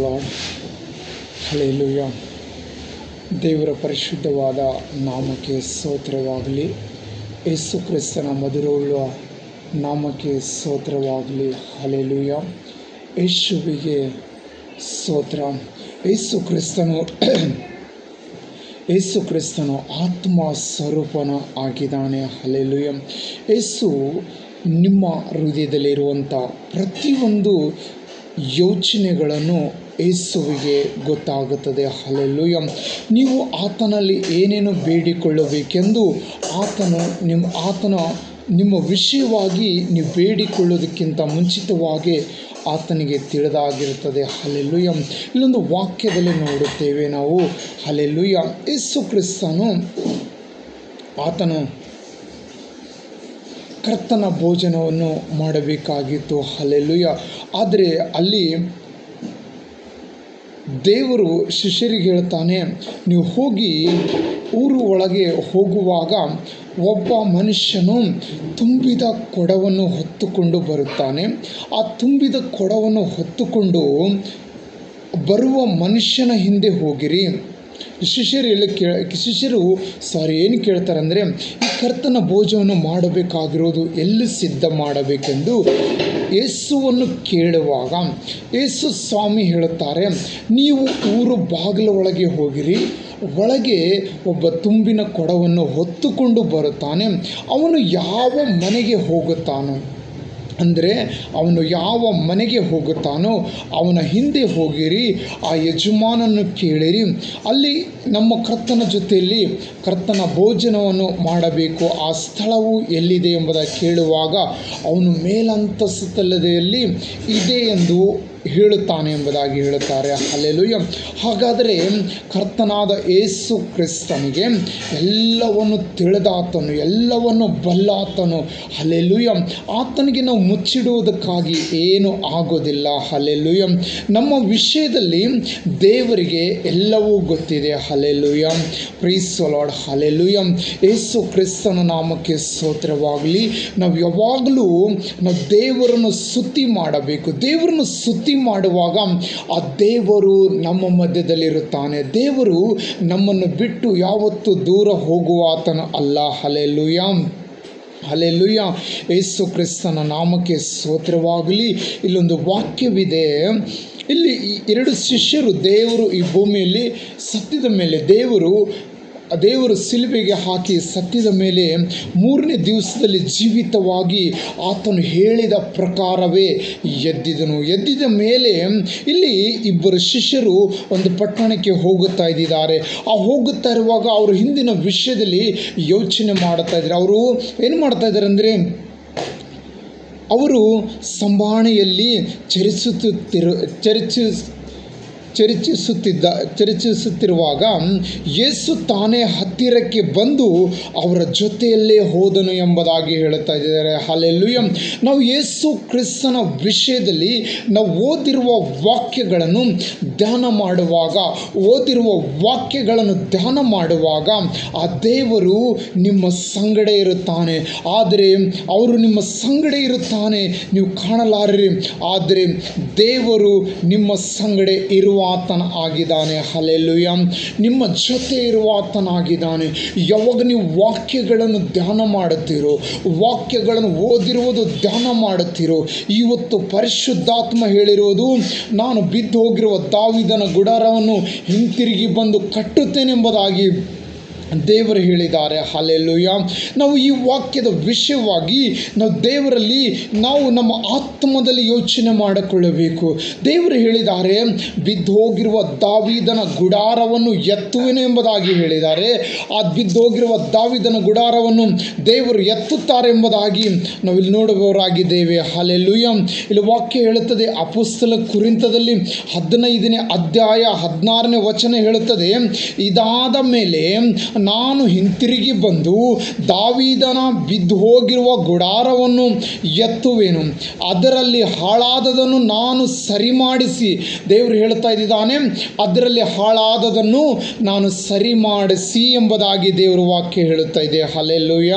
Lord. Hallelujah. ದೇವರ ಪರಿಶುದ್ಧವಾದ ನಾಮಕ್ಕೆ ಸ್ತೋತ್ರವಾಗಲಿ. ಯೇಸು ಕ್ರಿಸ್ತನ ಮಧುರವುಳ್ಳ ನಾಮಕ್ಕೆ ಸ್ತೋತ್ರವಾಗಲಿ. ಹಲ್ಲೆಲೂಯ. ಯೇಸುವಿಗೆ ಸ್ತೋತ್ರ. ಯೇಸು ಕ್ರಿಸ್ತನು ಆತ್ಮ ಸ್ವರೂಪನ ಆಗಿದ್ದಾನೆ. ಹಲ್ಲೆಲೂಯ. ಯೇಸು ನಿಮ್ಮ ಹೃದಯದಲ್ಲಿರುವಂಥ ಪ್ರತಿಯೊಂದು ಯೋಚನೆಗಳನ್ನು ಯೇಸುವಿಗೆ ಗೊತ್ತಾಗುತ್ತದೆ. ಹಲ್ಲೆಲೂಯ. ನೀವು ಆತನಲ್ಲಿ ಏನೇನು ಬೇಡಿಕೊಳ್ಳಬೇಕೆಂದು ಆತನ ನಿಮ್ಮ ವಿಷಯವಾಗಿ ನೀವು ಬೇಡಿಕೊಳ್ಳೋದಕ್ಕಿಂತ ಮುಂಚಿತವಾಗಿ ಆತನಿಗೆ ತಿಳಿದಾಗಿರುತ್ತದೆ. ಹಲ್ಲೆಲೂಯ. ಇಲ್ಲೊಂದು ವಾಕ್ಯದಲ್ಲಿ ನೋಡುತ್ತೇವೆ ನಾವು. ಹಲ್ಲೆಲೂಯ. ಯೇಸು ಕ್ರಿಸ್ತನು ಆತನು ಕರ್ತನ ಭೋಜನವನ್ನು ಮಾಡಬೇಕಾಗಿತ್ತು. ಹಲ್ಲೆಲೂಯ. ಆದರೆ ಅಲ್ಲಿ ದೇವರು ಶಿಷ್ಯರಿಗೆ ಹೇಳ್ತಾನೆ, ನೀವು ಹೋಗಿ ಊರು ಒಳಗೆ ಹೋಗುವಾಗ ಒಬ್ಬ ಮನುಷ್ಯನು ತುಂಬಿದ ಕೊಡವನ್ನು ಹೊತ್ತುಕೊಂಡು ಬರುತ್ತಾನೆ. ಆ ತುಂಬಿದ ಕೊಡವನ್ನು ಹೊತ್ತುಕೊಂಡು ಬರುವ ಮನುಷ್ಯನ ಹಿಂದೆ ಹೋಗಿರಿ. ಶಿಷ್ಯರು ಏನು ಕೇಳ್ತಾರೆ ಅಂದರೆ, ಈ ಕರ್ತನ ಭೋಜನವನ್ನು ಮಾಡಬೇಕಾಗಿರೋದು ಎಲ್ಲಿ ಸಿದ್ಧ ಮಾಡಬೇಕೆಂದು ಯೇಸುವನ್ನು ಕೇಳುವಾಗ ಯೇಸು ಸ್ವಾಮಿ ಹೇಳುತ್ತಾರೆ, ನೀವು ಊರು ಬಾಗಿಲ ಒಳಗೆ ಹೋಗಿರಿ. ಒಳಗೆ ಒಬ್ಬ ತುಂಬಿನ ಕೊಡವನ್ನು ಹೊತ್ತುಕೊಂಡು ಬರುತ್ತಾನೆ. ಅವನು ಯಾವ ಮನೆಗೆ ಹೋಗುತ್ತಾನೋ ಅಂದರೆ ಅವನು ಯಾವ ಮನೆಗೆ ಹೋಗುತ್ತಾನೋ ಅವನ ಹಿಂದೆ ಹೋಗಿರಿ, ಆ ಯಜಮಾನನ್ನು ಕೇಳಿರಿ. ಅಲ್ಲಿ ನಮ್ಮ ಕರ್ತನ ಜೊತೆಯಲ್ಲಿ ಕರ್ತನ ಭೋಜನವನ್ನು ಮಾಡಬೇಕು, ಆ ಸ್ಥಳವು ಎಲ್ಲಿದೆ ಎಂಬುದಾಗಿ ಕೇಳುವಾಗ ಅವನು ಮೇಲಂತಸ್ತಲ್ಲದೆಯಲ್ಲಿ ಇದೆ ಎಂದು ಹೇಳುತ್ತಾನೆ ಎಂಬುದಾಗಿ ಹೇಳುತ್ತಾರೆ. ಹಲ್ಲೆಲೂಯ. ಹಾಗಾದರೆ ಕರ್ತನಾದ ಯೇಸು ಕ್ರಿಸ್ತನಿಗೆ ಎಲ್ಲವನ್ನು ತಿಳಿದಾತನು, ಎಲ್ಲವನ್ನು ಬಲ್ಲಾತನು. ಹಲ್ಲೆಲೂಯ. ಆತನಿಗೆ ನಾವು ಮುಚ್ಚಿಡುವುದಕ್ಕಾಗಿ ಏನು ಆಗೋದಿಲ್ಲ. ಹಲ್ಲೆಲೂಯ. ನಮ್ಮ ವಿಷಯದಲ್ಲಿ ದೇವರಿಗೆ ಎಲ್ಲವೂ ಗೊತ್ತಿದೆ. Hallelujah. Praise the lord. Hallelujah. Yesu ಕ್ರಿಸ್ತನ ನಾಮಕ್ಕೆ ಸ್ತೋತ್ರವಾಗಲಿ. ನಾವು ಯಾವಾಗಲೂ ದೇವರನ್ನು ಸ್ತುತಿ ಮಾಡಬೇಕು. ದೇವರನ್ನು ಸ್ತುತಿ ಮಾಡುವಾಗ ಆ ದೇವರು ನಮ್ಮ ಮಧ್ಯದಲ್ಲಿರುತ್ತಾನೆ. ದೇವರು ನಮ್ಮನ್ನು ಬಿಟ್ಟು ಯಾವತ್ತೂ ದೂರ ಹೋಗುವಾತನ ಅಲ್ಲ. ಹಲ್ಲೆಲೂಯ. ಹಲ್ಲೆಲೂಯ. ಯೇಸು ಕ್ರಿಸ್ತನ ನಾಮಕ್ಕೆ ಸ್ತೋತ್ರವಾಗಲಿ. ಇಲ್ಲೊಂದು ವಾಕ್ಯವಿದೆ. ಇಲ್ಲಿ ಎರಡು ಶಿಷ್ಯರು ದೇವರು ಈ ಭೂಮಿಯಲ್ಲಿ ಸತ್ಯದ ಮೇಲೆ ದೇವರು ಸಿಲುಬೆಗೆ ಹಾಕಿ ಸತ್ಯದ ಮೇಲೆ ಮೂರನೇ ದಿವಸದಲ್ಲಿ ಜೀವಿತವಾಗಿ ಆತನು ಹೇಳಿದ ಪ್ರಕಾರವೇ ಎದ್ದಿದ ಮೇಲೆ ಇಲ್ಲಿ ಇಬ್ಬರು ಶಿಷ್ಯರು ಒಂದು ಪಟ್ಟಣಕ್ಕೆ ಹೋಗುತ್ತಾ ಇದ್ದಾರೆ. ಆ ಹೋಗುತ್ತಾ ಇರುವಾಗ ಅವರು ಹಿಂದಿನ ವಿಷಯದಲ್ಲಿ ಯೋಚನೆ ಮಾಡ್ತಾ ಇದ್ದಾರೆ. ಅವರು ಏನು ಮಾಡ್ತಾ ಇದ್ದಾರೆ ಅಂದರೆ, ಅವರು ಸಂಭಾಷಣೆಯಲ್ಲಿ ಚರ್ಚಿಸುತ್ತಿರುವಾಗ ಯೇಸು ತಾನೇ ಹತ್ತಿರಕ್ಕೆ ಬಂದು ಅವರ ಜೊತೆಯಲ್ಲೇ ಹೋದನು ಎಂಬುದಾಗಿ ಹೇಳುತ್ತಾ ಇದ್ದಾರೆ. ಹಲ್ಲೆಲೂಯ. ನಾವು ಯೇಸು ಕ್ರಿಸ್ತನ ವಿಷಯದಲ್ಲಿ ನಾವು ಓದಿರುವ ವಾಕ್ಯಗಳನ್ನು ಧ್ಯಾನ ಮಾಡುವಾಗ ಆ ದೇವರು ನಿಮ್ಮ ಸಂಗಡ ಇರುತ್ತಾನೆ. ಆದರೆ ಅವರು ನಿಮ್ಮ ಸಂಗಡ ಇರುತ್ತಾನೆ, ನೀವು ಕಾಣಲಾರಿರಿ. ಆದರೆ ದೇವರು ನಿಮ್ಮ ಸಂಗಡ ಇರುವಾತನ ಆಗಿದ್ದಾನೆ. ಹಲ್ಲೆಲೂಯ. ನಿಮ್ಮ ಜೊತೆ ಇರುವಾತನಾಗಿದ್ದಾನೆ. ಯಾವಾಗ ನೀವು ವಾಕ್ಯಗಳನ್ನು ಧ್ಯಾನ ಮಾಡುತ್ತೀರೋ, ವಾಕ್ಯಗಳನ್ನು ಓದಿರುವುದು ಧ್ಯಾನ ಮಾಡುತ್ತೀರೋ, ಇವತ್ತು ಪರಿಶುದ್ಧಾತ್ಮ ಹೇಳಿರುವುದು, ನಾನು ಬಿದ್ದು ಹೋಗಿರುವ ದಾವೀದನ ಗುಡಾರವನ್ನು ಹಿಂತಿರುಗಿ ಬಂದು ಕಟ್ಟುತ್ತೇನೆಂಬುದಾಗಿ ದೇವರು ಹೇಳಿದ್ದಾರೆ. ಹಲ್ಲೆಲೂಯ. ನಾವು ಈ ವಾಕ್ಯದ ವಿಷಯವಾಗಿ ನಾವು ನಮ್ಮ ಆತ್ಮದಲ್ಲಿ ಯೋಚನೆ ಮಾಡಿಕೊಳ್ಳಬೇಕು. ದೇವರು ಹೇಳಿದ್ದಾರೆ, ಬಿದ್ದು ಹೋಗಿರುವ ದಾವೀದನ ಗುಡಾರವನ್ನು ಎತ್ತುವೆನು ಎಂಬುದಾಗಿ ಹೇಳಿದ್ದಾರೆ. ಆ ಬಿದ್ದು ಹೋಗಿರುವ ದಾವೀದನ ಗುಡಾರವನ್ನು ದೇವರು ಎತ್ತುತ್ತಾರೆ ಎಂಬುದಾಗಿ ನಾವು ಇಲ್ಲಿ ನೋಡುವವರಾಗಿದ್ದೇವೆ. ಹಲ್ಲೆಲೂಯ. ಇಲ್ಲಿ ವಾಕ್ಯ ಹೇಳುತ್ತದೆ, ಅಪೊಸ್ತಲ ಕೊರಿಂಥದಲ್ಲಿ 15ನೇ ಅಧ್ಯಾಯ 16ನೇ ವಚನ ಹೇಳುತ್ತದೆ, ಇದಾದ ಮೇಲೆ ನಾನು ಹಿಂತಿರುಗಿ ಬಂದು ದಾವೀದನ ಬಿದ್ದು ಹೋಗಿರುವ ಗುಡಾರವನ್ನು ಎತ್ತುವೆನು, ಅದರಲ್ಲಿ ಹಾಳಾದದನ್ನು ನಾನು ಸರಿಮಾಡಿಸಿ. ದೇವರು ಹೇಳ್ತಾ ಇದ್ದಾನೆ, ಅದರಲ್ಲಿ ಹಾಳಾದದನ್ನು ನಾನು ಸರಿಮಾಡಿಸಿ ಎಂಬುದಾಗಿ ದೇವರ ವಾಕ್ಯ ಹೇಳುತ್ತಾ ಇದೆ. ಹಲ್ಲೆಲೂಯ.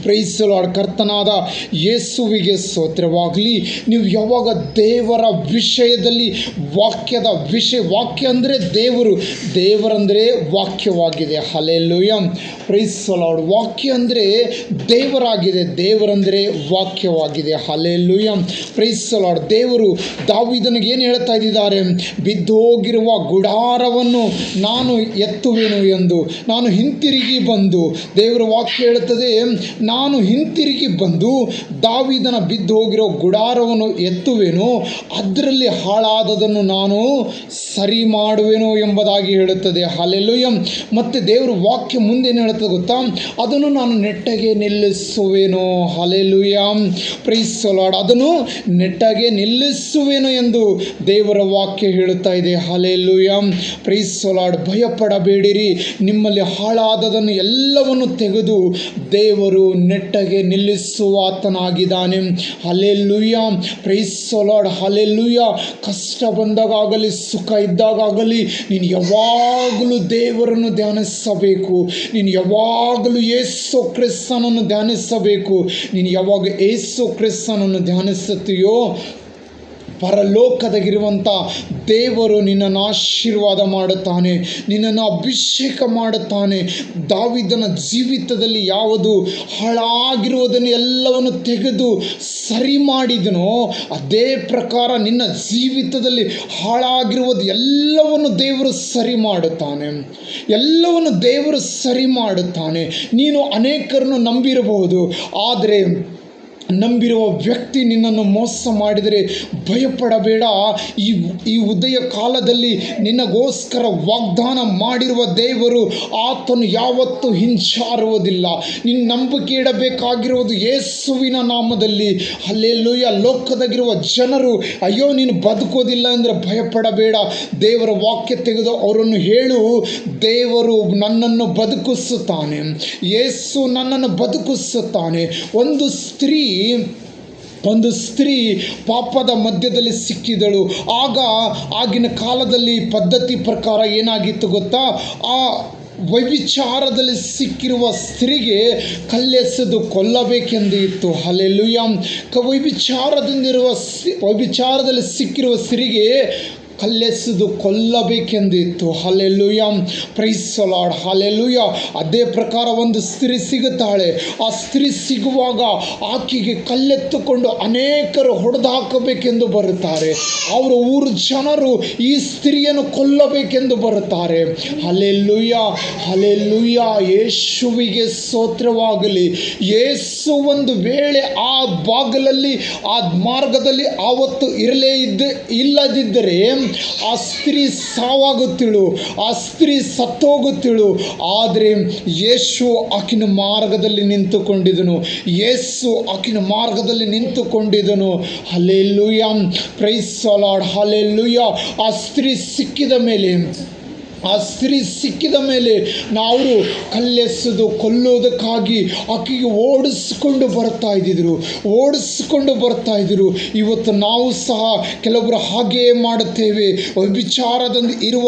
Praise the Lord. ಕರ್ತನಾದ ಯೇಸುವಿಗೆ ಸ್ತೋತ್ರವಾಗಲಿ. ನೀವು ಯಾವಾಗ ದೇವರ ವಿಷಯದಲ್ಲಿ ವಾಕ್ಯ ಅಂದರೆ ದೇವರಂದರೆ ವಾಕ್ಯವಾಗಿದೆ. ಹಲ್ಲೆಲೂಯಾ. Praise the Lord. ವಾಕ್ಯ ಅಂದರೆ ದೇವರಾಗಿದೆ, ದೇವರಂದರೆ ವಾಕ್ಯವಾಗಿದೆ. ಹಲ್ಲೆಲೂಯಾ. Praise the Lord. ದೇವರು ದಾವೀದನಿಗೆ ಏನು ಹೇಳ್ತಾ ಇದ್ದಾರೆ? ಬಿದ್ದೋಗಿರುವ ಗುಡಾರವನ್ನು ನಾನು ಎತ್ತುವೆನು ಎಂದು, ನಾನು ಹಿಂತಿರುಗಿ ಬಂದು, ದೇವರ ವಾಕ್ಯ ಹೇಳುತ್ತದೆ, ನಾನು ಹಿಂತಿರುಗಿ ಬಂದು ದಾವೀದನ ಬಿದ್ದು ಹೋಗಿರೋ ಗುಡಾರವನ್ನು ಎತ್ತುವೆನು, ಅದರಲ್ಲಿ ಹಾಳಾದದನ್ನು ನಾನು ಸರಿ ಮಾಡುವೆನು ಎಂಬುದಾಗಿ ಹೇಳುತ್ತದೆ. ಹಲ್ಲೆಲೂಯಾ. ಮತ್ತು ದೇವರ ವಾಕ್ಯ ಮುಂದೆ ಏನು ಹೇಳುತ್ತದೆ ಗೊತ್ತಾ? ಅದನ್ನು ನಾನು ನೆಟ್ಟಗೆ ನಿಲ್ಲಿಸುವೆನು. ಹಲ್ಲೆಲೂಯಾ. Praise the lord. ಅದನ್ನು ನೆಟ್ಟಗೆ ನಿಲ್ಲಿಸುವೆನು ಎಂದು ದೇವರ ವಾಕ್ಯ ಹೇಳುತ್ತಾ ಇದೆ. ಹಲ್ಲೆಲೂಯಾ. Praise the lord. ಭಯಪಡಬೇಡಿರಿ, ನಿಮ್ಮಲ್ಲಿ ಹಾಳಾದದನ್ನು ಎಲ್ಲವನ್ನು ತೆಗೆದು ದೇವರು ನೆಟ್ಟಗೆ ನಿಲ್ಲಿಸುವ ಆತನಾಗಿದ್ದಾನೆ. Hallelujah. Praise the lord. Hallelujah. ಕಷ್ಟ ಬಂದಾಗಲಿ ಸುಖ ಇದ್ದಾಗಲಿ ನೀನು ಯಾವಾಗಲೂ ದೇವರನ್ನು ಧ್ಯಾನಿಸಬೇಕು. ನೀನು ಯಾವಾಗಲೂ ಯೇಸು ಕ್ರಿಸ್ತನನ್ನು ಧ್ಯಾನಿಸಬೇಕು. ನೀನು ಯಾವಾಗ ಯೇಸು ಕ್ರಿಸ್ತನನ್ನು ಧ್ಯಾನಿಸುತ್ತೀಯೋ ಪರಲೋಕದಾಗಿರುವಂಥ ದೇವರು ನಿನ್ನನ್ನು ಆಶೀರ್ವಾದ ಮಾಡುತ್ತಾನೆ, ನಿನ್ನನ್ನು ಅಭಿಷೇಕ ಮಾಡುತ್ತಾನೆ. ದಾವೀದನ ಜೀವಿತದಲ್ಲಿ ಯಾವುದು ಹಾಳಾಗಿರುವುದನ್ನು ಎಲ್ಲವನ್ನು ತೆಗೆದು ಸರಿ ಮಾಡಿದನೋ ಅದೇ ಪ್ರಕಾರ ನಿನ್ನ ಜೀವಿತದಲ್ಲಿ ಹಾಳಾಗಿರುವುದು ಎಲ್ಲವನ್ನು ದೇವರು ಸರಿ ಮಾಡುತ್ತಾನೆ. ಎಲ್ಲವನ್ನು ದೇವರು ಸರಿ ಮಾಡುತ್ತಾನೆ. ನೀನು ಅನೇಕರನ್ನು ನಂಬಿರಬಹುದು, ಆದರೆ ನಂಬಿರುವ ವ್ಯಕ್ತಿ ನಿನ್ನನ್ನು ಮೋಸ ಮಾಡಿದರೆ ಭಯಪಡಬೇಡ. ಈ ಉದಯ ಕಾಲದಲ್ಲಿ ನಿನಗೋಸ್ಕರ ವಾಗ್ದಾನ ಮಾಡಿರುವ ದೇವರು ಆತನು ಯಾವತ್ತೂ ಹಿಂಜಾರುವುದಿಲ್ಲ. ನಿನ್ನ ನಂಬಿಕೆ ಇಡಬೇಕಾಗಿರುವುದು ಯೇಸುವಿನ ನಾಮದಲ್ಲಿ. ಹಲ್ಲೆಲೂಯಾ. ಲೋಕದಾಗಿರುವ ಜನರು ಅಯ್ಯೋ ನೀನು ಬದುಕೋದಿಲ್ಲ ಅಂದರೆ ಭಯಪಡಬೇಡ. ದೇವರ ವಾಕ್ಯ ತೆಗೆದು ಅವರನ್ನು ಹೇಳು, ದೇವರು ನನ್ನನ್ನು ಬದುಕಿಸುತ್ತಾನೆ, ಯೇಸು ನನ್ನನ್ನು ಬದುಕಿಸುತ್ತಾನೆ. ಒಂದು ಸ್ತ್ರೀ ಪಾಪದ ಮಧ್ಯದಲ್ಲಿ ಸಿಕ್ಕಿದಳು. ಆಗಿನ ಕಾಲದಲ್ಲಿ ಪದ್ಧತಿ ಪ್ರಕಾರ ಏನಾಗಿತ್ತು ಗೊತ್ತಾ? ಆ ವ್ಯಭಿಚಾರದಲ್ಲಿ ಸಿಕ್ಕಿರುವ ಸ್ತ್ರೀಗೆ ಕಲ್ಲೆಸೆದು ಕೊಲ್ಲಬೇಕೆಂದು ಇತ್ತು. ಹಲ್ಲೆಲೂಯಾ. ವ್ಯಭಿಚಾರದಲ್ಲಿ ಸಿಕ್ಕಿರುವ ಸ್ತ್ರೀಗೆ ಕಲ್ಲೆಸೆದು ಕೊಲ್ಲಬೇಕೆಂದಿತ್ತು. Hallelujah. Praise the lord. Hallelujah. ಅದೇ ಪ್ರಕಾರ ಒಂದು ಸ್ತ್ರೀ ಸಿಗುತ್ತಾಳೆ. ಆ ಸ್ತ್ರೀ ಸಿಗುವಾಗ ಆಕೆಗೆ ಕಲ್ಲೆತ್ತುಕೊಂಡು ಅನೇಕರು ಹೊಡೆದು ಹಾಕಬೇಕೆಂದು ಬರುತ್ತಾರೆ. ಅವರ ಊರು ಜನರು ಈ ಸ್ತ್ರೀಯನ್ನು ಕೊಲ್ಲಬೇಕೆಂದು ಬರುತ್ತಾರೆ. ಹಲ್ಲೆಲೂಯಾ. ಹಲ್ಲೆಲೂಯಾ. ಯೇಸುವಿಗೆ ಸ್ತೋತ್ರವಾಗಲಿ. ಯೇಸು ಒಂದು ವೇಳೆ ಆ ಬಾಗಿಲಲ್ಲಿ ಆ ಮಾರ್ಗದಲ್ಲಿ ಆವತ್ತು ಇಲ್ಲದಿದ್ದರೆ ಆ ಸ್ತ್ರೀ ಸಾವಾಗುತ್ತಿಳು, ಆ ಸ್ತ್ರೀ ಸತ್ತೋಗುತ್ತಿಳು. ಆದರೆ ಯೇಸು ಆಕಿನ ಮಾರ್ಗದಲ್ಲಿ ನಿಂತುಕೊಂಡಿದ್ದನು. Hallelujah. Praise the lord. Hallelujah. ಆ ಸ್ತ್ರೀ ಸಿಕ್ಕಿದ ಮೇಲೆ ನಾವು ಕಲ್ಲೆಸೆದು ಕೊಲ್ಲೋದಕ್ಕಾಗಿ ಆಕೆಗೆ ಓಡಿಸಿಕೊಂಡು ಬರ್ತಾ ಇದ್ದರು. ಇವತ್ತು ನಾವು ಸಹ ಕೆಲವರು ಹಾಗೆಯೇ ಮಾಡುತ್ತೇವೆ. ವ್ಯಭಿಚಾರದಿಂದ ಇರುವ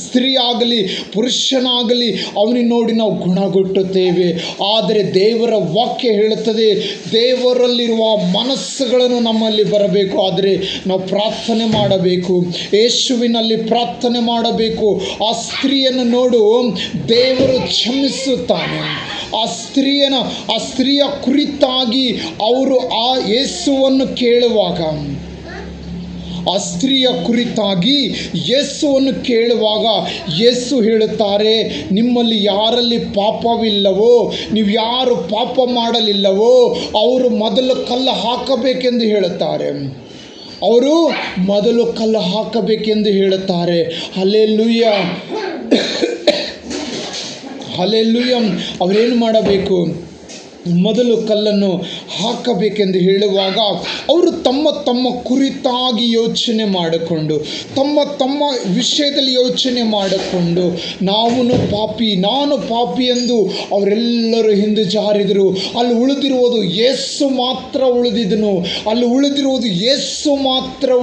ಸ್ತ್ರೀ ಆಗಲಿ ಪುರುಷನಾಗಲಿ ಅವನಿಗೆ ನೋಡಿ ನಾವು ಗುಣಗುಟ್ಟುತ್ತೇವೆ. ಆದರೆ ದೇವರ ವಾಕ್ಯ ಹೇಳುತ್ತದೆ, ದೇವರಲ್ಲಿರುವ ಮನಸ್ಸುಗಳನ್ನು ನಮ್ಮಲ್ಲಿ ಬರಬೇಕು. ಆದರೆ ನಾವು ಪ್ರಾರ್ಥನೆ ಮಾಡಬೇಕು, ಯೇಸುವಿನಲ್ಲಿ ಪ್ರಾರ್ಥನೆ ಮಾಡಬೇಕು. ಆ ಸ್ತ್ರೀಯನ್ನು ನೋಡು, ದೇವರು ಕ್ಷಮಿಸುತ್ತಾನೆ. ಆ ಸ್ತ್ರೀಯ ಕುರಿತಾಗಿ ಅವರು ಆ ಯೇಸುವನ್ನು ಕೇಳುವಾಗ, ಯೇಸು ಹೇಳುತ್ತಾರೆ, ನಿಮ್ಮಲ್ಲಿ ಯಾರಲ್ಲಿ ಪಾಪವಿಲ್ಲವೋ, ನೀವು ಯಾರು ಪಾಪ ಮಾಡಲಿಲ್ಲವೋ ಅವರು ಮೊದಲು ಕಲ್ಲು ಹಾಕಬೇಕೆಂದು ಹೇಳುತ್ತಾರೆ. ಹಲ್ಲೆಲೂಯಾ. ಹಲ್ಲೆಲೂಯಾ. ಅವರೇನು ಮಾಡಬೇಕು? ಮೊದಲು ಕಲ್ಲನ್ನು ಹಾಕಬೇಕೆಂದು ಹೇಳುವಾಗ ಅವರು ತಮ್ಮ ತಮ್ಮ ಕುರಿತಾಗಿ ಯೋಚನೆ ಮಾಡಿಕೊಂಡು ತಮ್ಮ ವಿಷಯದಲ್ಲಿ ಯೋಚನೆ ಮಾಡಿಕೊಂಡು ನಾನು ಪಾಪಿ ಎಂದು ಅವರೆಲ್ಲರೂ ಹಿಂದೆ ಜಾರಿದರು. ಅಲ್ಲಿ ಉಳಿದಿರುವುದು ಯೇಸು ಮಾತ್ರ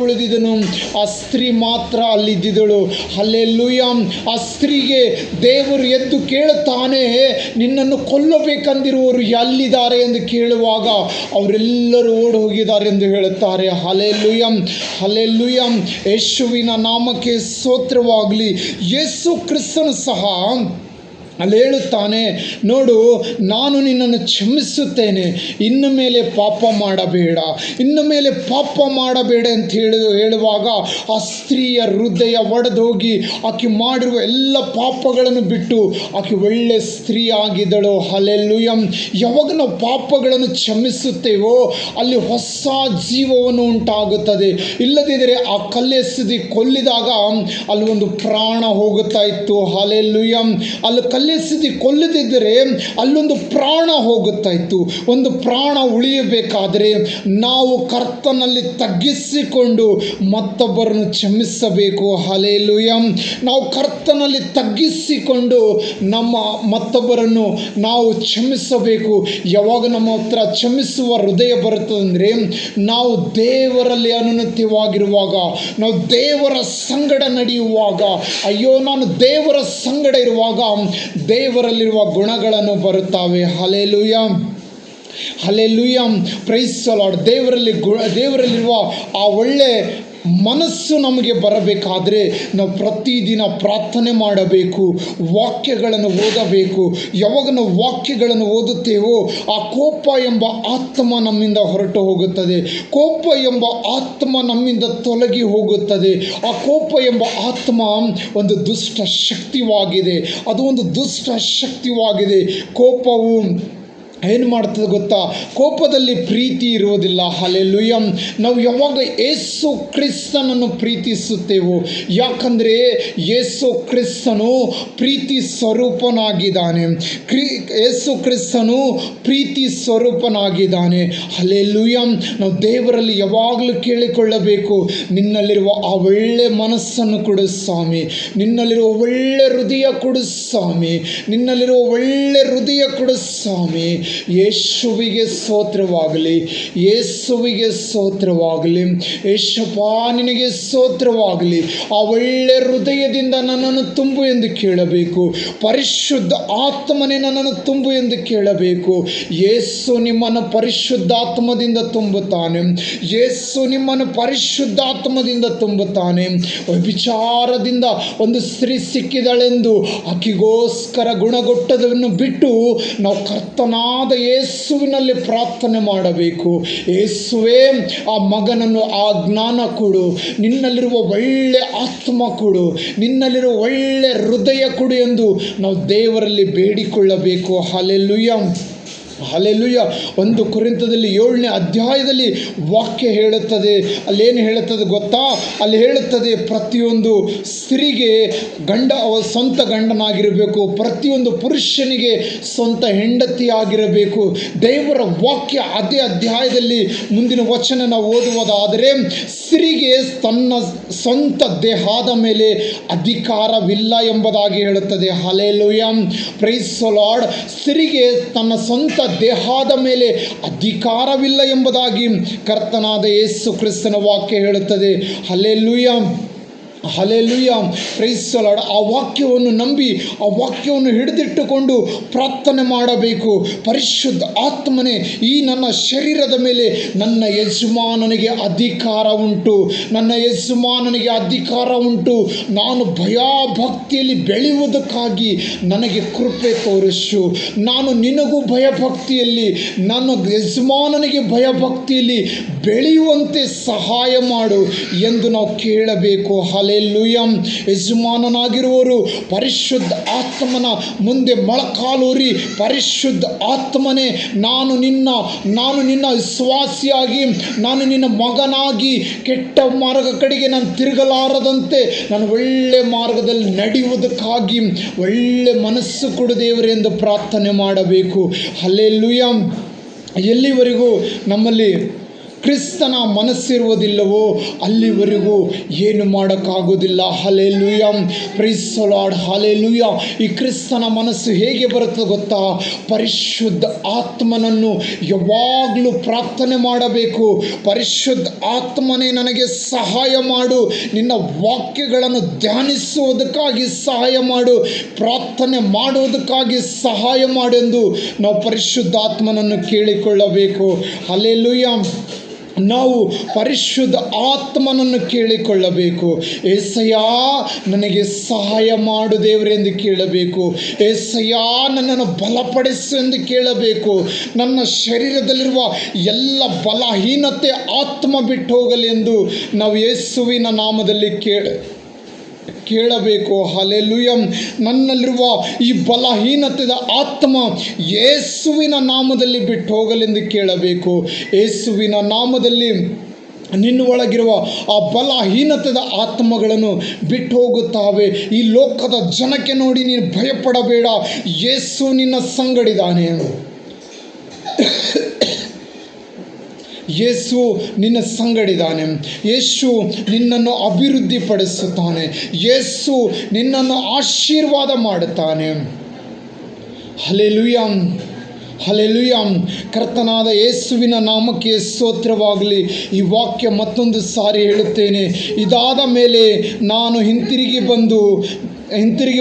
ಉಳಿದಿದ್ದನು. ಆ ಸ್ತ್ರೀ ಮಾತ್ರ ಅಲ್ಲಿದ್ದಳು. ಹಲ್ಲೆಲೂಯಾ. ಆ ಸ್ತ್ರೀಗೆ ದೇವರು ಎದ್ದು ಕೇಳುತ್ತಾನೆ, ನಿನ್ನನ್ನು ಕೊಲ್ಲಬೇಕೆಂದಿರುವವರು ಎಲ್ಲಿದ್ದಾರೆ ಎಂದು ಕೇಳುವಾಗ ಅವರೆಲ್ಲರೂ ಓಡಿ ಹೋಗಿದ್ದಾರೆ ಎಂದು ಹೇಳುತ್ತಾರೆ. Hallelujah, hallelujah. ಯೇಸುವಿನ ನಾಮಕ್ಕೆ ಸ್ತೋತ್ರವಾಗಲಿ. ಯೇಸು ಕ್ರಿಸ್ತನು ಸಹ ಅಲ್ಲಿ ಹೇಳುತ್ತಾನೆ, ನೋಡು, ನಾನು ನಿನ್ನನ್ನು ಕ್ಷಮಿಸುತ್ತೇನೆ, ಇನ್ನು ಮೇಲೆ ಪಾಪ ಮಾಡಬೇಡ ಅಂತ ಹೇಳುವಾಗ ಆ ಸ್ತ್ರೀಯ ಹೃದಯ ಒಡೆದೋಗಿ ಆಕೆ ಮಾಡಿರುವ ಎಲ್ಲ ಪಾಪಗಳನ್ನು ಬಿಟ್ಟು ಆಕೆ ಒಳ್ಳೆ ಸ್ತ್ರೀ ಆಗಿದ್ದಳು. ಹಲ್ಲೆಲೂಯಾ. ಯಾವಾಗ ನಾವು ಪಾಪಗಳನ್ನು ಕ್ಷಮಿಸುತ್ತೇವೋ ಅಲ್ಲಿ ಹೊಸ ಜೀವವನ್ನು ಉಂಟಾಗುತ್ತದೆ. ಇಲ್ಲದಿದ್ದರೆ ಆ ಕಲ್ಲೆಸೆದು ಕೊಲ್ಲಿದಾಗ ಅಲ್ಲಿ ಒಂದು ಪ್ರಾಣ ಹೋಗುತ್ತಾ ಇತ್ತು. ಹಲ್ಲೆಲೂಯಾ. ಅಲ್ಲಿ ಕಲ್ಲೆಸೆದು ಕೊಲ್ಲದಿದ್ದರೆ ಅಲ್ಲೊಂದು ಪ್ರಾಣ ಹೋಗುತ್ತಾ ಇತ್ತು. ಒಂದು ಪ್ರಾಣ ಉಳಿಯಬೇಕಾದರೆ ನಾವು ಕರ್ತನಲ್ಲಿ ತಗ್ಗಿಸಿಕೊಂಡು ಮತ್ತೊಬ್ಬರನ್ನು ಕ್ಷಮಿಸಬೇಕು. ಹಲ್ಲೆಲೂಯಾ. ನಾವು ಕರ್ತನಲ್ಲಿ ತಗ್ಗಿಸಿಕೊಂಡು ಮತ್ತೊಬ್ಬರನ್ನು ನಾವು ಕ್ಷಮಿಸಬೇಕು. ಯಾವಾಗ ನಮ್ಮ ಹತ್ರ ಕ್ಷಮಿಸುವ ಹೃದಯ ಬರುತ್ತದಂದರೆ ನಾವು ದೇವರಲ್ಲಿ ಅನುನ್ನತವಾಗಿರುವಾಗ, ನಾವು ದೇವರ ಸಂಗಡ ನಡೆಯುವಾಗ, ಅಯ್ಯೋ ನಾನು ದೇವರ ಸಂಗಡ ಇರುವಾಗ ದೇವರಲ್ಲಿರುವ ಗುಣಗಳನ್ನು ಬರುತ್ತವೆ. Hallelujah, hallelujah. Praise the lord. ದೇವರಲ್ಲಿರುವ ಆ ಒಳ್ಳೆ ಮನಸ್ಸು ನಮಗೆ ಬರಬೇಕಾದರೆ ನಾವು ಪ್ರತಿದಿನ ಪ್ರಾರ್ಥನೆ ಮಾಡಬೇಕು, ವಾಕ್ಯಗಳನ್ನು ಓದಬೇಕು. ಯಾವಾಗ ನಾವು ವಾಕ್ಯಗಳನ್ನು ಓದುತ್ತೇವೋ ಆ ಕೋಪ ಎಂಬ ಆತ್ಮ ನಮ್ಮಿಂದ ಹೊರಟು ಹೋಗುತ್ತದೆ. ಕೋಪ ಎಂಬ ಆತ್ಮ ನಮ್ಮಿಂದ ತೊಲಗಿ ಹೋಗುತ್ತದೆ. ಆ ಕೋಪ ಎಂಬ ಆತ್ಮ ಒಂದು ದುಷ್ಟ ಶಕ್ತಿಯಾಗಿದೆ. ಅದು ಒಂದು ದುಷ್ಟ ಶಕ್ತಿಯಾಗಿದೆ. ಕೋಪವು ಏನು ಮಾಡ್ತದೆ ಗೊತ್ತಾ? ಕೋಪದಲ್ಲಿ ಪ್ರೀತಿ ಇರುವುದಿಲ್ಲ. ಹಲ್ಲೆಲೂಯಾ. ನಾವು ಯಾವಾಗ ಯೇಸು ಕ್ರಿಸ್ತನನ್ನು ಪ್ರೀತಿಸುತ್ತೇವೋ, ಯಾಕಂದರೆ ಯೇಸು ಕ್ರಿಸ್ತನು ಪ್ರೀತಿ ಸ್ವರೂಪನಾಗಿದ್ದಾನೆ. ಯೇಸು ಕ್ರಿಸ್ತನು ಪ್ರೀತಿ ಸ್ವರೂಪನಾಗಿದ್ದಾನೆ. ಹಲ್ಲೆಲೂಯಾ. ನಾವು ದೇವರಲ್ಲಿ ಯಾವಾಗಲೂ ಕೇಳಿಕೊಳ್ಳಬೇಕು, ನಿನ್ನಲ್ಲಿರುವ ಆ ಒಳ್ಳೆ ಮನಸ್ಸನ್ನು ಕೊಡು ಸ್ವಾಮಿ, ನಿನ್ನಲ್ಲಿರುವ ಒಳ್ಳೆ ಹೃದಯ ಕೊಡು ಸ್ವಾಮಿ, ನಿನ್ನಲ್ಲಿರುವ ಒಳ್ಳೆ ಹೃದಯ ಕೊಡು ಸ್ವಾಮಿ. ಯೇಸುವಿಗೆ ಸ್ತೋತ್ರವಾಗಲಿ, ಯೇಸುವಿಗೆ ಸ್ತೋತ್ರವಾಗಲಿ. ಯೇಸಪ್ಪ ನಿನಗೆ ಸ್ತೋತ್ರವಾಗಲಿ. ಆ ಒಳ್ಳೆ ಹೃದಯದಿಂದ ನನ್ನನ್ನು ತುಂಬು ಎಂದು ಕೇಳಬೇಕು. ಪರಿಶುದ್ಧ ಆತ್ಮನೇ ನನ್ನನ್ನು ತುಂಬು ಎಂದು ಕೇಳಬೇಕು. ಯೇಸು ನಿಮ್ಮನ್ನು ಪರಿಶುದ್ಧಾತ್ಮದಿಂದ ತುಂಬುತ್ತಾನೆ. ಯೇಸು ನಿಮ್ಮನ್ನು ಪರಿಶುದ್ಧಾತ್ಮದಿಂದ ತುಂಬುತ್ತಾನೆ. ವಿಚಾರದಿಂದ ಒಂದು ಸ್ತ್ರೀ ಸಿಕ್ಕಿದಳೆಂದು ಆಕೆಗೋಸ್ಕರ ಗುಣಗೊಟ್ಟದನ್ನು ಬಿಟ್ಟು ನಾವು ಕರ್ತನಾದ ಯೇಸುವಿನಲ್ಲಿ ಪ್ರಾರ್ಥನೆ ಮಾಡಬೇಕು. ಯೇಸುವೇ, ಆ ಮಗನನ್ನು ಆ ಜ್ಞಾನ ಕೊಡು, ನಿನ್ನಲ್ಲಿರುವ ಒಳ್ಳೆ ಆತ್ಮ ಕೊಡು, ನಿನ್ನಲ್ಲಿರುವ ಒಳ್ಳೆ ಹೃದಯ ಕೊಡು ಎಂದು ನಾವು ದೇವರಲ್ಲಿ ಬೇಡಿಕೊಳ್ಳಬೇಕು. Hallelujah, hallelujah. 1 ಕೊರಿಂಥದಲ್ಲಿ 7ನೇ ಅಧ್ಯಾಯದಲ್ಲಿ ವಾಕ್ಯ ಹೇಳುತ್ತದೆ. ಅಲ್ಲೇನು ಹೇಳುತ್ತದೆ ಗೊತ್ತಾ? ಅಲ್ಲಿ ಹೇಳುತ್ತದೆ, ಪ್ರತಿಯೊಂದು ಸ್ತ್ರೀಗೆ ಸ್ವಂತ ಗಂಡನಾಗಿರಬೇಕು, ಪ್ರತಿಯೊಂದು ಪುರುಷನಿಗೆ ಸ್ವಂತ ಹೆಂಡತಿಯಾಗಿರಬೇಕು. ದೇವರ ವಾಕ್ಯ ಅದೇ ಅಧ್ಯಾಯದಲ್ಲಿ ಮುಂದಿನ ವಚನ ನಾವು ಓದುವುದಾದರೆ, ಸ್ತ್ರೀಗೆ ತನ್ನ ಸ್ವಂತ ದೇಹದ ಮೇಲೆ ಅಧಿಕಾರವಿಲ್ಲ ಎಂಬುದಾಗಿ ಹೇಳುತ್ತದೆ. Hallelujah, praise the Lord. ಸ್ತ್ರೀಗೆ ತನ್ನ ಸ್ವಂತ ದೇಹದ ಮೇಲೆ ಅಧಿಕಾರವಿಲ್ಲ ಎಂಬುದಾಗಿ ಕರ್ತನಾದ ಯೇಸು ಕ್ರಿಸ್ತನ ವಾಕ್ಯ ಹೇಳುತ್ತದೆ. Hallelujah, hallelujah, praise the Lord. ಆ ವಾಕ್ಯವನ್ನು ನಂಬಿ, ಆ ವಾಕ್ಯವನ್ನು ಹಿಡಿದಿಟ್ಟುಕೊಂಡು ಪ್ರಾರ್ಥನೆ ಮಾಡಬೇಕು. ಪರಿಶುದ್ಧ ಆತ್ಮನೇ, ಈ ನನ್ನ ಶರೀರದ ಮೇಲೆ ನನ್ನ ಯಜಮಾನನಿಗೆ ಅಧಿಕಾರ ಉಂಟು, ನನ್ನ ಯಜಮಾನನಿಗೆ ಅಧಿಕಾರ ಉಂಟು. ನಾನು ಭಯಭಕ್ತಿಯಲ್ಲಿ ಬೆಳೆಯುವುದಕ್ಕಾಗಿ ನನಗೆ ಕೃಪೆ ತೋರಿಸು. ನಾನು ನಿನಗೂ ಭಯಭಕ್ತಿಯಲ್ಲಿ, ನನ್ನ ಯಜಮಾನನಿಗೆ ಭಯಭಕ್ತಿಯಲ್ಲಿ ಬೆಳೆಯುವಂತೆ ಸಹಾಯ ಮಾಡು ಎಂದು ನಾವು ಕೇಳಬೇಕು. ಹಲ್ಲೆಲೂಯಾ. ಯಜಮಾನನಾಗಿರುವವರು ಪರಿಶುದ್ಧ ಆತ್ಮನ ಮುಂದೆ ಮೊಳಕಾಲೂರಿ, ಪರಿಶುದ್ಧ ಆತ್ಮನೇ, ನಾನು ನಿನ್ನ ವಿಶ್ವಾಸಿಯಾಗಿ, ನಾನು ನಿನ್ನ ಮಗನಾಗಿ ಕೆಟ್ಟ ಮಾರ್ಗ ಕಡೆಗೆ ನಾನು ತಿರುಗಲಾರದಂತೆ ನಾನು ಒಳ್ಳೆ ಮಾರ್ಗದಲ್ಲಿ ನಡೆಯುವುದಕ್ಕಾಗಿ ಒಳ್ಳೆ ಮನಸ್ಸು ಕೊಡು ದೇವರೇ ಎಂದು ಪ್ರಾರ್ಥನೆ ಮಾಡಬೇಕು. ಹಲ್ಲೆಲೂಯಾ, ಎಲ್ಲಿವರೆಗೂ ನಮ್ಮಲ್ಲಿ ಕ್ರಿಸ್ತನ ಮನಸ್ಸಿರುವುದಿಲ್ಲವೋ ಅಲ್ಲಿವರೆಗೂ ಏನು ಮಾಡೋಕ್ಕಾಗೋದಿಲ್ಲ. Hallelujah, praise the lord, hallelujah. ಈ ಕ್ರಿಸ್ತನ ಮನಸ್ಸು ಹೇಗೆ ಬರುತ್ತದೆ ಗೊತ್ತಾ? ಪರಿಶುದ್ಧ ಆತ್ಮನನ್ನು ಯಾವಾಗಲೂ ಪ್ರಾರ್ಥನೆ ಮಾಡಬೇಕು. ಪರಿಶುದ್ಧ ಆತ್ಮನೇ ನನಗೆ ಸಹಾಯ ಮಾಡು, ನಿನ್ನ ವಾಕ್ಯಗಳನ್ನು ಧ್ಯಾನಿಸುವುದಕ್ಕಾಗಿ ಸಹಾಯ ಮಾಡು, ಪ್ರಾರ್ಥನೆ ಮಾಡುವುದಕ್ಕಾಗಿ ಸಹಾಯ ಮಾಡೆಂದು ನಾವು ಪರಿಶುದ್ಧಾತ್ಮನನ್ನು ಕೇಳಿಕೊಳ್ಳಬೇಕು. ಹಲ್ಲೆಲೂಯಾ. ನಾವು ಪರಿಶುದ್ಧ ಆತ್ಮನನ್ನು ಕೇಳಿಕೊಳ್ಳಬೇಕು. ಏಸಯ್ಯ ನನಗೆ ಸಹಾಯ ಮಾಡು ದೇವರೇ ಎಂದು ಕೇಳಬೇಕು. ಏಸಯ್ಯ ನನ್ನನ್ನು ಬಲಪಡಿಸು ಎಂದು ಕೇಳಬೇಕು. ನನ್ನ ಶರೀರದಲ್ಲಿರುವ ಎಲ್ಲ ಬಲಹೀನತೆ ಆತ್ಮ ಬಿಟ್ಟು ಹೋಗಲಿ ಎಂದು ನಾವು ಯೇಸುವಿನ ನಾಮದಲ್ಲಿ ಕೇಳಬೇಕು. ಹಲ್ಲೆಲೂಯಾ. ನನ್ನಲ್ಲಿರುವ ಈ ಬಲಹೀನತೆಯ ಆತ್ಮ ಯೇಸುವಿನ ನಾಮದಲ್ಲಿ ಬಿಟ್ಟು ಹೋಗಲೆಂದು ಕೇಳಬೇಕು. ಯೇಸುವಿನ ನಾಮದಲ್ಲಿ ನಿನ್ನ ಒಳಗಿರುವ ಆ ಬಲಹೀನತೆಯ ಆತ್ಮಗಳನ್ನು ಬಿಟ್ಟು ಹೋಗುತ್ತಾವೆ. ಈ ಲೋಕದ ಜನಕ್ಕೆ ನೋಡಿ ನೀನು ಭಯಪಡಬೇಡ, ಯೇಸು ನಿನ್ನ ಸಂಗಡಿದಾನೆ. ಯೇಸು ನಿನ್ನ ಸಂಗಡಿದಾನೆ. ಯೇಸು ನಿನ್ನನ್ನು ಅಭಿವೃದ್ಧಿಪಡಿಸುತ್ತಾನೆ. ಯೇಸು ನಿನ್ನನ್ನು ಆಶೀರ್ವಾದ ಮಾಡುತ್ತಾನೆ. Hallelujah, hallelujah. ಕರ್ತನಾದ ಯೇಸುವಿನ ನಾಮಕ್ಕೆ ಸ್ತೋತ್ರವಾಗಲಿ. ಈ ವಾಕ್ಯ ಮತ್ತೊಂದು ಸಾರಿ ಹೇಳುತ್ತೇನೆ. ಇದಾದ ಮೇಲೆ ನಾನು ಹಿಂತಿರುಗಿ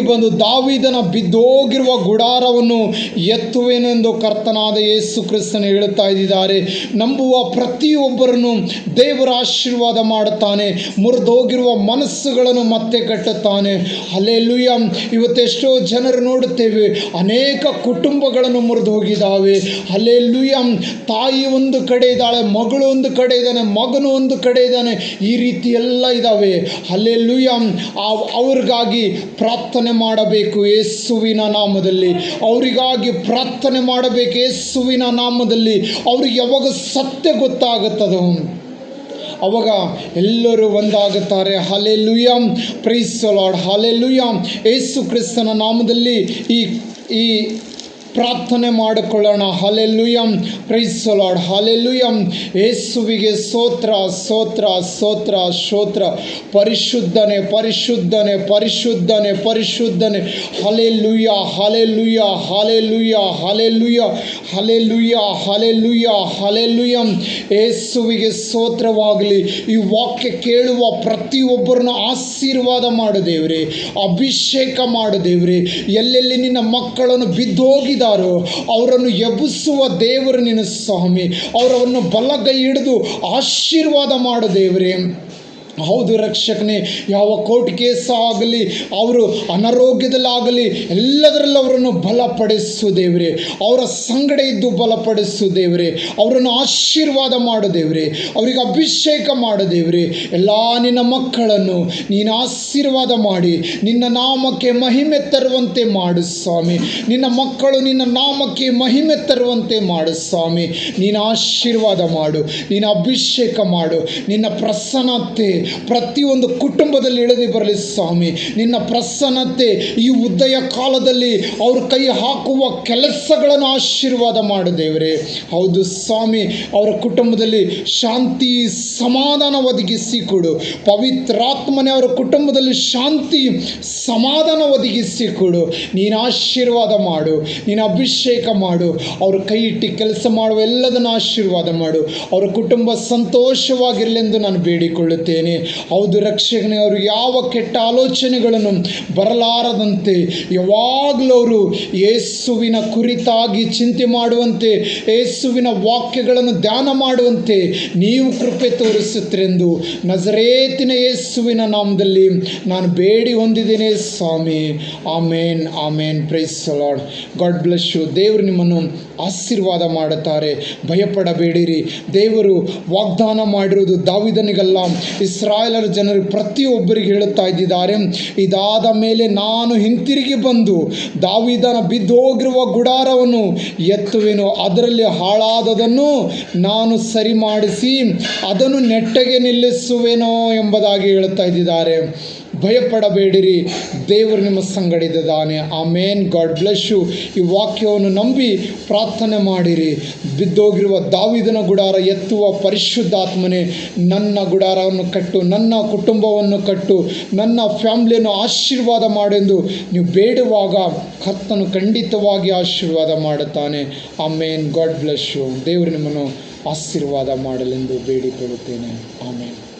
ಬಂದು ದಾವೀದನ ಬಿದ್ದೋಗಿರುವ ಗುಡಾರವನ್ನು ಎತ್ತುವೆನೆಂದು ಕರ್ತನಾದ ಯೇಸು ಕ್ರಿಸ್ತನು ಹೇಳುತ್ತಾ ಇದ್ದಾರೆ. ನಂಬುವ ಪ್ರತಿಯೊಬ್ಬರನ್ನು ದೇವರ ಆಶೀರ್ವಾದ ಮಾಡುತ್ತಾನೆ. ಮುರಿದೋಗಿರುವ ಮನಸ್ಸುಗಳನ್ನು ಮತ್ತೆ ಕಟ್ಟುತ್ತಾನೆ. ಹಲ್ಲೆಲೂಯಾ. ಇವತ್ತೆಷ್ಟೋ ಜನರು ನೋಡುತ್ತೇವೆ, ಅನೇಕ ಕುಟುಂಬಗಳನ್ನು ಮುರಿದು ಹೋಗಿದ್ದಾವೆ. ಹಲ್ಲೆಲೂಯಾ. ತಾಯಿ ಒಂದು ಕಡೆ ಇದ್ದಾಳೆ, ಮಗಳು ಒಂದು ಕಡೆ ಇದ್ದಾನೆ, ಮಗನು ಒಂದು ಕಡೆ ಇದ್ದಾನೆ. ಈ ರೀತಿ ಎಲ್ಲ ಇದ್ದಾವೆ. ಹಲ್ಲೆಲೂಯಾ. ಅವ್ರಿಗಾಗಿ ಪ್ರಾರ್ಥನೆ ಮಾಡಬೇಕು ಯೇಸುವಿನ ನಾಮದಲ್ಲಿ. ಅವರಿಗಾಗಿ ಪ್ರಾರ್ಥನೆ ಮಾಡಬೇಕು ಯೇಸುವಿನ ನಾಮದಲ್ಲಿ. ಅವ್ರಿಗೆ ಯಾವಾಗ ಸತ್ಯ ಗೊತ್ತಾಗುತ್ತದೋ ಅವಾಗ ಎಲ್ಲರೂ ಒಂದಾಗುತ್ತಾರೆ. Hallelujah, praise the lord, hallelujah. Yesu ಕ್ರಿಸ್ತನ ನಾಮದಲ್ಲಿ ಈ ಪ್ರಾರ್ಥನೆ ಮಾಡಿಕೊಳ್ಳೋಣ. Hallelujah, praise the lord, hallelujah. ಯೇಸುವಿಗೆ ಸ್ತೋತ್ರ, ಸ್ತೋತ್ರ, ಸ್ತೋತ್ರ, ಸ್ತೋತ್ರ. ಪರಿಶುದ್ಧನೆ, ಪರಿಶುದ್ಧನೆ, ಪರಿಶುದ್ಧನೆ, ಪರಿಶುದ್ಧನೆ. Hallelujah, hallelujah, hallelujah, hallelujah, hallelujah, hallelujah, hallelujah. ಯೇಸುವಿಗೆ ಸ್ತೋತ್ರವಾಗಲಿ. ಈ ವಾಕ್ಯ ಕೇಳುವ ಪ್ರತಿಯೊಬ್ಬರನ್ನು ಆಶೀರ್ವಾದ ಮಾಡು ದೇವರೇ, ಅಭಿಷೇಕ ಮಾಡು ದೇವರೇ. ಎಲ್ಲೆಲ್ಲಿ ನಿನ್ನ ಮಕ್ಕಳನ್ನು ಬಿದ್ದೋಗಿದ ಅವರನ್ನು ಎಬ್ಬಿಸುವ ದೇವರು ನಿನ್ನ ಸ್ವಾಮಿ. ಅವರನ್ನು ಬಲಗೈ ಹಿಡಿದು ಆಶೀರ್ವಾದ ಮಾಡು ದೇವರೇ. ಹೌದು ರಕ್ಷಕನೇ, ಯಾವ ಕೋರ್ಟ್ ಕೇಸ್ ಆಗಲಿ, ಅವರು ಅನಾರೋಗ್ಯದಲ್ಲಾಗಲಿ, ಎಲ್ಲದರಲ್ಲೂ ಅವರನ್ನು ಬಲಪಡಿಸು ದೇವರೇ. ಅವರ ಸಂಗಡ ಇದ್ದು ಬಲಪಡಿಸು ದೇವರೇ. ಅವರನ್ನು ಆಶೀರ್ವಾದ ಮಾಡು ದೇವರೇ. ಅವರಿಗೆ ಅಭಿಷೇಕ ಮಾಡು ದೇವರೇ. ಎಲ್ಲ ನಿನ್ನ ಮಕ್ಕಳನ್ನು ನೀನು ಆಶೀರ್ವಾದ ಮಾಡಿ ನಿನ್ನ ನಾಮಕ್ಕೆ ಮಹಿಮೆ ತರುವಂತೆ ಮಾಡು ಸ್ವಾಮಿ. ನಿನ್ನ ಮಕ್ಕಳು ನಿನ್ನ ನಾಮಕ್ಕೆ ಮಹಿಮೆ ತರುವಂತೆ ಮಾಡು ಸ್ವಾಮಿ. ನೀನು ಆಶೀರ್ವಾದ ಮಾಡು, ನೀನು ಅಭಿಷೇಕ ಮಾಡು. ನಿನ್ನ ಪ್ರಸನ್ನತೆ ಪ್ರತಿಯೊಂದು ಕುಟುಂಬದಲ್ಲಿ ಇಳಿದು ಬರಲಿ ಸ್ವಾಮಿ. ನಿನ್ನ ಪ್ರಸನ್ನತೆ ಈ ಉದಯ ಕಾಲದಲ್ಲಿ ಅವ್ರ ಕೈ ಹಾಕುವ ಕೆಲಸಗಳನ್ನು ಆಶೀರ್ವಾದ ಮಾಡು ದೇವರೇ. ಹೌದು ಸ್ವಾಮಿ, ಅವರ ಕುಟುಂಬದಲ್ಲಿ ಶಾಂತಿ ಸಮಾಧಾನ ಒದಗಿಸಿ ಕೊಡು. ಪವಿತ್ರಾತ್ಮನೇ ಅವರ ಕುಟುಂಬದಲ್ಲಿ ಶಾಂತಿ ಸಮಾಧಾನ ಒದಗಿಸಿ ಕೊಡು. ನೀನು ಆಶೀರ್ವಾದ ಮಾಡು, ನೀನು ಅಭಿಷೇಕ ಮಾಡು. ಅವ್ರ ಕೈ ಇಟ್ಟು ಕೆಲಸ ಮಾಡುವ ಎಲ್ಲದನ್ನು ಆಶೀರ್ವಾದ ಮಾಡು. ಅವರ ಕುಟುಂಬ ಸಂತೋಷವಾಗಿರಲೆಂದು ನಾನು ಬೇಡಿಕೊಳ್ಳುತ್ತೇನೆ. ಹೌದು ರಕ್ಷಕನೇ, ಅವರು ಯಾವ ಕೆಟ್ಟ ಆಲೋಚನೆಗಳನ್ನು ಬರಲಾರದಂತೆ ಯಾವಾಗಲೂ ಅವರು ಯೇಸುವಿನ ಕುರಿತಾಗಿ ಚಿಂತೆ ಮಾಡುವಂತೆ, ಯೇಸುವಿನ ವಾಕ್ಯಗಳನ್ನು ಧ್ಯಾನ ಮಾಡುವಂತೆ ನೀವು ಕೃಪೆ ತೋರಿಸುತ್ತೆಂದು ನಜರೇತಿನ ಯೇಸುವಿನ ನಾಮದಲ್ಲಿ ನಾನು ಬೇಡಿ ಹೊಂದಿದ್ದೇನೆ ಸ್ವಾಮಿ. Amen, amen. Praise the lord. God bless you. ದೇವರು ನಿಮ್ಮನ್ನು ಆಶೀರ್ವಾದ ಮಾಡುತ್ತಾರೆ. ಭಯಪಡಬೇಡಿರಿ. ದೇವರು ವಾಗ್ದಾನ ಮಾಡಿರುವುದು ದಾವೀದನಿಗಲ್ಲ, ಇಸ್ರಾಯೇಲರ ಜನರು ಪ್ರತಿಯೊಬ್ಬರಿಗೆ ಹೇಳುತ್ತಾ ಇದ್ದಾರೆ. ಇದಾದ ಮೇಲೆ ನಾನು ಹಿಂತಿರುಗಿ ಬಂದು ದಾವೀದನ ಬಿದ್ದೋಗಿರುವ ಗುಡಾರವನ್ನು ಎತ್ತುವೆನು, ಅದರಲ್ಲಿ ಹಾಳಾದದನ್ನು ನಾನು ಸರಿ ಮಾಡಿಸಿ ಅದನ್ನು ನೆಟ್ಟಗೆ ನಿಲ್ಲಿಸುವೆನೋ ಎಂಬುದಾಗಿ ಹೇಳುತ್ತಾ ಇದ್ದಾರೆ. ಭಯಪಡಬೇಡಿರಿ, ದೇವರು ನಿಮ್ಮ ಸಂಗಡಿದ್ದಾನೆ. ಆಮೇನ್. God bless you. ಈ ವಾಕ್ಯವನ್ನು ನಂಬಿ ಪ್ರಾರ್ಥನೆ ಮಾಡಿರಿ. ಬಿದ್ದೋಗಿರುವ ದಾವೀದನ ಗುಡಾರ ಎತ್ತುವ ಪರಿಶುದ್ಧಾತ್ಮನೇ, ನನ್ನ ಗುಡಾರವನ್ನು ಕಟ್ಟು, ನನ್ನ ಕುಟುಂಬವನ್ನು ಕಟ್ಟು, ನನ್ನ ಫ್ಯಾಮ್ಲಿಯನ್ನು ಆಶೀರ್ವಾದ ಮಾಡೆಂದು ನೀವು ಬೇಡುವಾಗ ಕರ್ತನು ಖಂಡಿತವಾಗಿ ಆಶೀರ್ವಾದ ಮಾಡುತ್ತಾನೆ. ಆಮೇನ್. God bless you. ದೇವರು ನಿಮ್ಮನ್ನು ಆಶೀರ್ವಾದ ಮಾಡಲೆಂದು ಬೇಡಿಕೊಳ್ಳುತ್ತೇನೆ. ಆಮೇನ್.